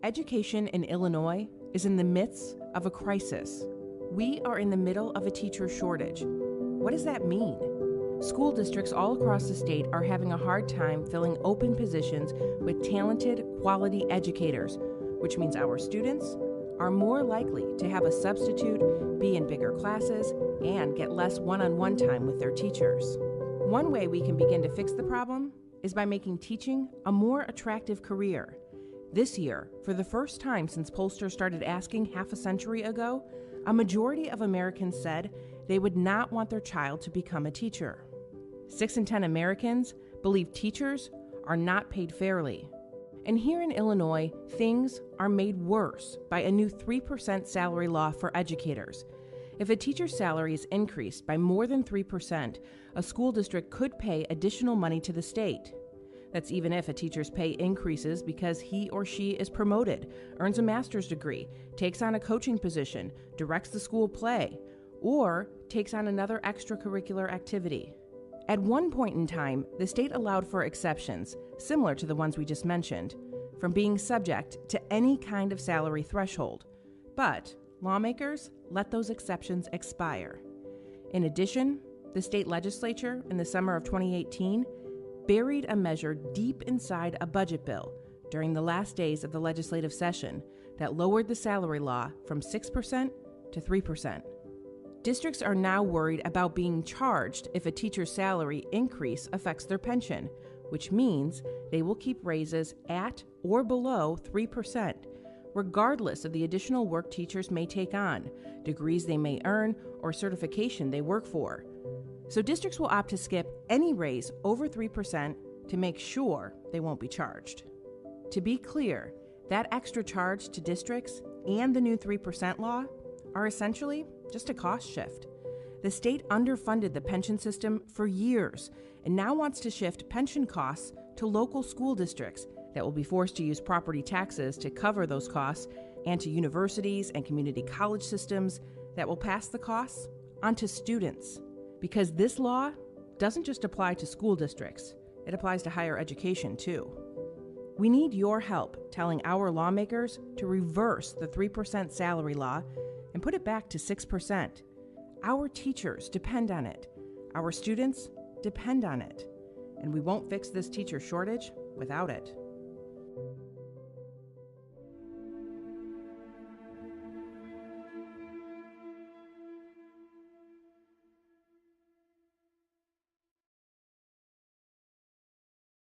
Education in Illinois is in the midst of a crisis. We are in the middle of a teacher shortage. What does that mean? School districts all across the state are having a hard time filling open positions with talented, quality educators, which means our students are more likely to have a substitute, be in bigger classes, and get less one-on-one time with their teachers. One way we can begin to fix the problem is by making teaching a more attractive career. This year, for the first time since pollsters started asking half a century ago, a majority of Americans said they would not want their child to become a teacher. 6 in 10 Americans believe teachers are not paid fairly. And here in Illinois, things are made worse by a new 3% salary law for educators. If a teacher's salary is increased by more than 3%, a school district could pay additional money to the state. That's even if a teacher's pay increases because he or she is promoted, earns a master's degree, takes on a coaching position, directs the school play, or takes on another extracurricular activity. At one point in time, the state allowed for exceptions, similar to the ones we just mentioned, from being subject to any kind of salary threshold. But lawmakers let those exceptions expire. In addition, the state legislature in the summer of 2018 buried a measure deep inside a budget bill during the last days of the legislative session that lowered the salary law from 6% to 3%. Districts are now worried about being charged if a teacher's salary increase affects their pension, which means they will keep raises at or below 3%, regardless of the additional work teachers may take on, degrees they may earn, or certification they work for. So districts will opt to skip any raise over 3% to make sure they won't be charged. To be clear, that extra charge to districts and the new 3% law are essentially just a cost shift. The state underfunded the pension system for years and now wants to shift pension costs to local school districts that will be forced to use property taxes to cover those costs, and to universities and community college systems that will pass the costs onto students. Because this law doesn't just apply to school districts, it applies to higher education too. We need your help telling our lawmakers to reverse the 3% salary law and put it back to 6%. Our teachers depend on it. Our students depend on it. And we won't fix this teacher shortage without it.